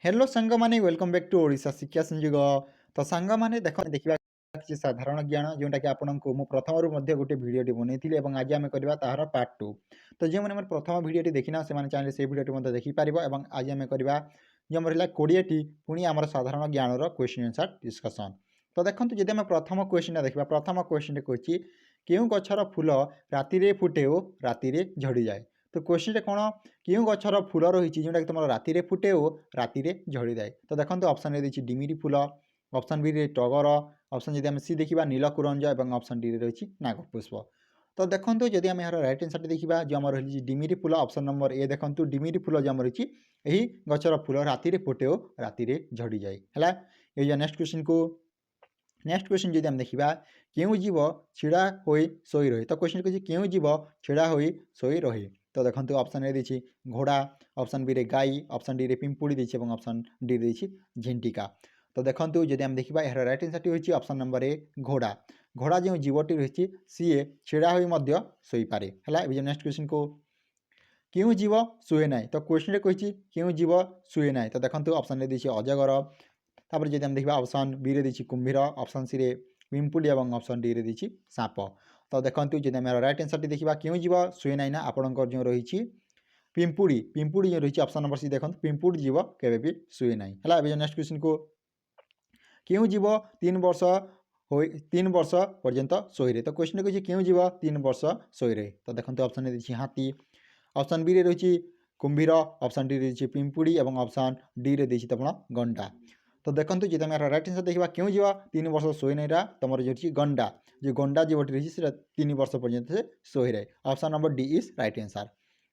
Hello सांग माने welcome back to Odisha शिक्षा संयोग। तो सांग माने देखिबा किछि साधारण ज्ञान जोंटा कि आपनको मु प्रथम रु मध्ये गोटे भिडियोटी बनैथिले एवं आज आमे करबा ताहार पार्ट 2। तो जे माने प्रथम भिडियोटी देखिना से माने चाहे से भिडियोटी मध्ये देखि पारिबो एवं आज आमे करबा जे हमर 20 टी पुनी हमर साधारण ज्ञान रो क्वेश्चन आंसर डिस्कशन। तो देखंतु जदि हम प्रथम क्वेश्चन देखिबा प्रथम क्वेश्चन कहछि केउ गछर फूल राति रे फुटे ओ राति रे झड़ी जाए। तो क्वेश्चन रे कोन केउ गछर फूल रहिछि जोंटा कि तुमर राति रे फुटे ओ राति रे झड़ी जाए। तो देखंतु ऑप्शन रे दिछि डिमिरी फूल, ऑप्शन बी रे टगर, ऑप्शन जदि हम सी देखिबा नीलकुरंज एवं ऑप्शन डी रे रहिछि नागपुष्प। तो देखंतु जदि हम यार राइट आंसर देखिबा जो हमर रहिछि डिमिरी फूल ऑप्शन नंबर ए देखंतु डिमिरी फूल जो हमर रहिछि एही गछर फूल राति रे फुटे ओ राति रे झड़ी जाए हला। ए जो नेक्स्ट क्वेश्चन को नेक्स्ट क्वेश्चन जदि हम देखिबा केउ जीव छिड़ा होई सोई रहे। तो क्वेश्चन कहछि केउ जीव छिड़ा होई सोई रहे। तो देखंतु ऑप्शन ए दिछि घोड़ा, ऑप्शन बी रे गाई, ऑप्शन डी रे पिंपुड़ी दिछि एवं ऑप्शन डी रे दिछि झिंटिका। तो देखंतु जदि हम देखिबा एहर राइट आंसर होछि ऑप्शन नंबर ए घोड़ा। घोड़ा जो जीवटी रहिछि सीए छिड़ा होई मध्य सोई पारे हला। ए नेक्स्ट क्वेश्चन को केउ जीव सुए नाही। तो क्वेश्चन रे कहछि केउ जीव सुए नाही। तो देखंतु ऑप्शन रे दिछि अजगर, तापर जदि हम देखिबा ऑप्शन बी रे दिछि कुंभीर, ऑप्शन सी रे पिंपुड़ी एवं ऑप्शन डी रे दिछि साप। तो देखंतु जदि हम राइट आंसर देखिबा केउ जीव सुए नाही ना आपनकर जो रहिछि पिंपुड़ी पिंपुड़ी जो रहिछि ऑप्शन नंबर सी देखंतु पिंपुड़ी जीव केबे भी सुए नाही हला। ए नेक्स्ट क्वेश्चन को केउ जीव 3 वर्ष पर्यंत सोई रहे। तो क्वेश्चन कहछि केउ जीव 3 वर्ष सोई रहे। तो देखंतु ऑप्शन ए दिछि हाथी, ऑप्शन बी रे रहिछि कुंभीर, ऑप्शन डी रे रहिछि पिंपुड़ी एवं ऑप्शन डी रे दिछि तपण गंडा। तो देखंतु जे तमे राइट आंसर देखिबा केउ जीव 3 वर्ष सोई नै रा तमर जे छि गंडा, जे गंडा जीवटी रहिछि से 3 वर्ष पर्यंत से सोई रहे। Option number D is right answer.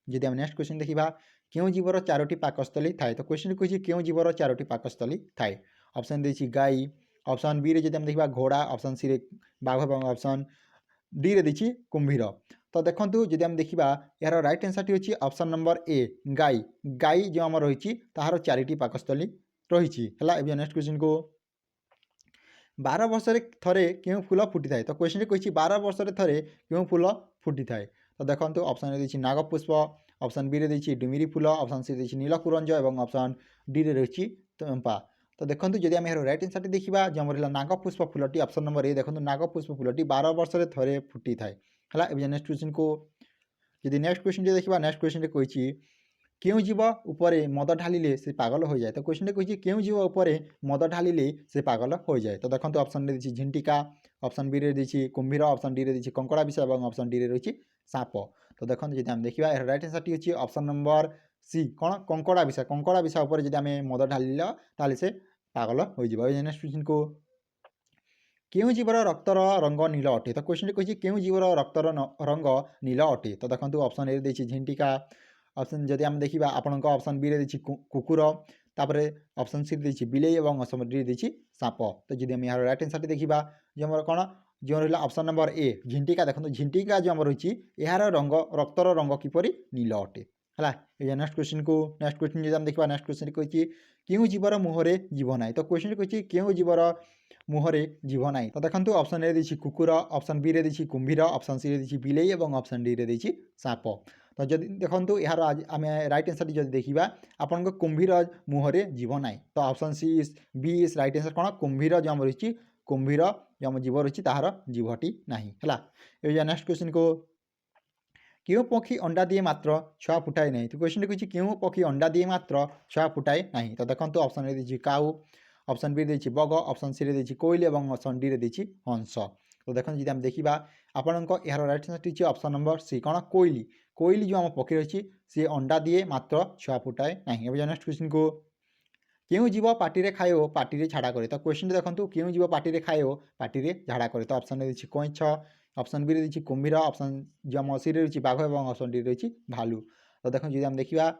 जदि हम नेक्स्ट क्वेश्चन देखिबा केउ जीवर 4टी पाकस्थली थाए। तो क्वेश्चन कहछि केउ जीवर 4टी पाकस्थली थाए। ऑप्शन दिछि गाई, ऑप्शन बी रे जदि हम देखिबा घोड़ा, ऑप्शन सी रे बाघ एवं ऑप्शन डी रे दिछि कुंभीर। तो देखंतु जदि हम देखिबा यार राइट आंसर होछि ऑप्शन नंबर ए गाई। गाई जो हमर रहिछि ताहार 4टी पाकस्थली रहिछि हला। ए नेक्स्ट क्वेश्चन को 12 वर्ष रे थरे केउ फूल फुटी थाए। तो क्वेश्चन कहछि 12 वर्ष रे थरे केउ फूल फुटी थाए। तो देखंतु ऑप्शन रे दिछि नागपुष्प, ऑप्शन बी रे दिछि डिमिरी फूल, ऑप्शन सी दिछि नीलकुरंज एवं ऑप्शन डी रे रहिछि चंपा। तो देखंतु जदि हम राइट आंसर देखिबा जे हमर नागपुष्प फूलटी ऑप्शन नंबर ए देखंतु नागपुष्प फूलटी 12 वर्ष रे थरे फुटी थाए हला। ए नेक्स्ट क्वेश्चन को जदि नेक्स्ट क्वेश्चन देखिबा नेक्स्ट क्वेश्चन रे कहछि केउ जीव उपरे मद ढालिले से पागल हो जाए। तो क्वेश्चन कहछि केउ जीव उपरे मद ढालिले से पागल हो जाए। तो देखंतु ऑप्शन रे दिछि झिंटिका, ऑप्शन बी रे दिछि कुंभीर, ऑप्शन डी रे दिछि कंकड़ा विष एवं ऑप्शन डी रे रहिछि साप। तो देखंतु जदि हम देखिबा राइट आंसर होछि ऑप्शन नंबर सी कोन कंकड़ा विष उपरे जदि हम मद ढालिला ताले से पागल हो जिवो। नेक्स्ट क्वेश्चन को केउ जीवर रक्तर रंग नील अटे। तो क्वेश्चन कहछि केउ जीवर रक्तर रंग नील अटे। तो देखंतु ऑप्शन ए दिछि झिंटिका, ऑप्शन जदि हम देखिबा आपनका ऑप्शन बी रे दिछि कुकुर, तापरे ऑप्शन सी दिछि बिलेई एवं ऑप्शन डी दिछि साप। तो जदि हम यार राइट आंसर देखिबा जे हमर कोन जो रहला ऑप्शन नंबर ए झिंटिका। देखंतु झिंटिका जो हमर होछि एहार रंग रक्तर रंग किपरि नील अटे हला। ए नेक्स्ट क्वेश्चन को नेक्स्ट क्वेश्चन जदि हम देखिबा नेक्स्ट क्वेश्चन कहछि केउ जीवर मुहरे जीव नाही। तो क्वेश्चन कहछि केउ जीवर मुहरे जीव नाही। तो देखंतु ऑप्शन ए दिछि कुकुर, ऑप्शन बी रे दिछि कुंभीर, ऑप्शन सी रे दिछि बिलेई एवं ऑप्शन डी रे दिछि साप। तो जदि देखंतु यार आमे राइट आंसर जदि देखिबा आपनको कुंभीर मुहरे जीव नाही। तो option C is B is right answer कोन कुंभीर जो हम रहिछि कुंभीर जो हम जीव रहिछि ताहार जीवटी नाही हला। ए नेक्स्ट क्वेश्चन को केउ पक्षी अंडा दिए मात्र छुआ फुटाए नहीं। तो क्वेश्चन कहछि केउ पक्षी अंडा दिए मात्र छुआ फुटाए नहीं। तो देखंतु ऑप्शन ए दिछि काऊ, ऑप्शन बी दिछि बग, ऑप्शन सी रे दिछि कोइल एवं ऑप्शन डी रे दिछि हंस। तो देखंतु जदि हम देखिबा आपनको यार राइट आंसर दिछि ऑप्शन नंबर सी कोन कोइली। कोइली जो हम पक्षी रहिछि से अंडा दिए मात्र छुआ फुटाए नहीं। अब नेक्स्ट क्वेश्चन को केउ जीव पाटी रे खायो पाटी रे झाड़ा करे। तो क्वेश्चन देखंतु केउ जीव पाटी रे खायो पाटी रे झाड़ा करे। तो ऑप्शन ए दिछि कइछ, ऑप्शन बी रे दिछि कुंभीर, ऑप्शन जो हम सी रे दिछि बाघ एवं ऑप्शन डी रे दिछि भालू। तो देखो जदि हम देखिबा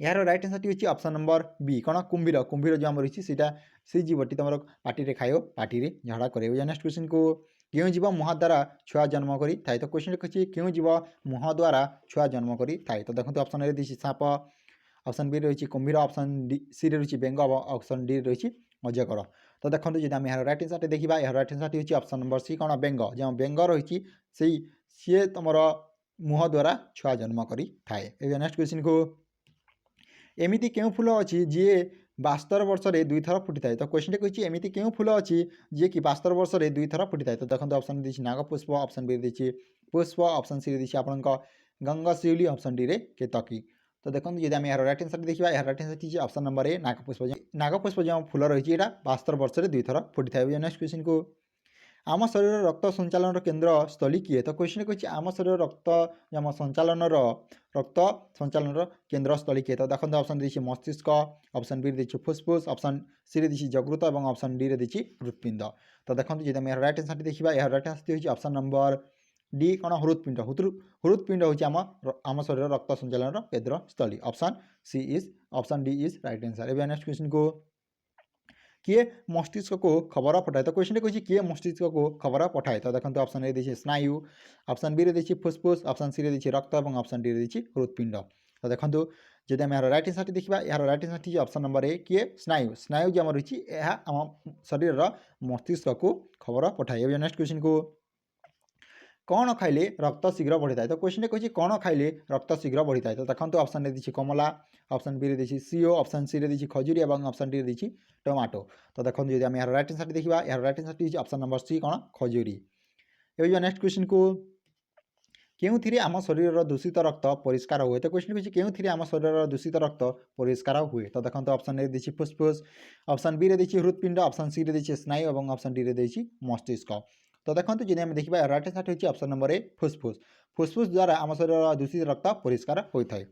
यार राइट आंसर होछि ऑप्शन नंबर बी कोन कुंभीर। कुंभीर जो हम रहिछि सेटा से जीवटी तमर पाटी रे खायो पाटी रे झाड़ा करे। नेक्स्ट क्वेश्चन को केउ जीव मुह द्वारा छुआ जन्म करी थाए। तो क्वेश्चन कहछि केउ जीव मुह द्वारा छुआ जन्म करी थाए। तो देखंतु ऑप्शन ए दिछि साप, ऑप्शन बी रहिछि कुंभीर, ऑप्शन डी सी रे रहिछि बेंग, ऑप्शन डी रहिछि अजगर। तो देखंतु जदि हम यार राइट आंसर देखिबा यार राइट आंसर होछि ऑप्शन नंबर सी कोन बेंग। जो बेंग रहिछि सेई से तमर मुह द्वारा छुआ जन्म करी थाए। ए नेक्स्ट क्वेश्चन को एमिति केउं फूल अछि जे 72 वर्षरे 2 थर फुटिथाए। तो क्वेश्चन कहछि एमिति केउं फूल अछि जे कि 72 वर्षरे 2 थर फुटिथाए। तो देखंतु ऑप्शन देछि नागपुष्प, ऑप्शन बी देछि पुष्प, ऑप्शन सी देछि आपनक गंगाशिउली, ऑप्शन डी रे केतकी। तो देखंतु यदि आम यार राइट आंसर देखिबा, यार राइट आंसर अछि ऑप्शन नंबर ए नागपुष्प। नागपुष्प जो फूल रहिछि एटा 72 वर्षरे 2 थर फुटिथाए। नेक्स्ट क्वेश्चन को आम शरीर रक्त संचालन केन्द्र स्थली किए। तो क्वेश्चन कहछि आम शरीर रक्त आम रक्त संचालन केन्द्र स्थली किए। तो देखो ऑप्शन देछि मस्तिष्क, ऑप्शन बी देछि फुसफुस, ऑप्शन सी रे देछि यकृत और ऑप्शन डी रे देछि हृदपिंड। तो देखो जदि आम राइट आंसर देखिबा, यार राइट आंसर होछि ऑप्शन नंबर डी कौन हृदपिंड। हृदपिंड होछि आम शरीर रक्त संचालन केन्द्र स्थली। Option C is option D is right answer. एबे नेक्स्ट क्वेश्चन को किए मस्तिष्क को खबर पठाए। तो क्वेश्चन कहछि किए मस्तिष्क को खबर पठाए। तो देखो ऑप्शन ए देछि स्नायु, ऑप्शन बी रे देछि फुसफुस, ऑप्शन सी रे देछि रक्त और ऑप्शन डी रे देछि हृदपिंड। तो देखो जदि आम यार राइट आंसर देखिबा, यार राइट आंसर होछि ऑप्शन नंबर ए किए स्नायु। स्नायु जे हमर होछि एहा आम शरीर मस्तिष्क को खबर पठाए। एबे नेक्स्ट क्वेश्चन को कौन खाइले रक्त शीघ्र बढ़ी थाए। तो क्वेश्चन कहछि कौन खाइले रक्त शीघ्र बढ़ी थाए। तो देखंतु ऑप्शन ए देछि कमला, ऑप्शन बी रे देछि सीओ, ऑप्शन सी रे देछि खजुरी और ऑप्शन डी रे देछि टमाटो। तो देखंतु यदि हम यार राइट आंसर देखिबा, यार राइट आंसर होछि ऑप्शन नंबर सी कौन खजुरी। एबे जो नेक्स्ट क्वेश्चन को केउथिरे आम शरीर दूषित रक्त परिष्कार हुए। तो क्वेश्चन कहछि केउथिरे आम शरीर दूषित रक्त परिष्कार हुए। तो देखंतु ऑप्शन ए देछि फुसफुस, ऑप्शन बी रे देछि हृदपिंड, ऑप्शन सी रे देछि स्नायु और ऑप्शन डी रे देछि मस्तिष्क। तो देखंतु जदि हम देखिबा राइट आंसर होछि ऑप्शन नंबर ए फुसफुस। फुसफुस द्वारा आम शरीर दूषित रक्त परिष्कार होइथाय।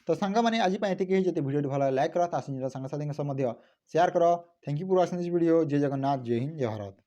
तो सांग माने आज पय एतिके जति वीडियो भल लाइक कर, ता संग साथी सह शेयर कर। Thank you for watching this video. जय जगन्नाथ, जय हिंद, जय भारत।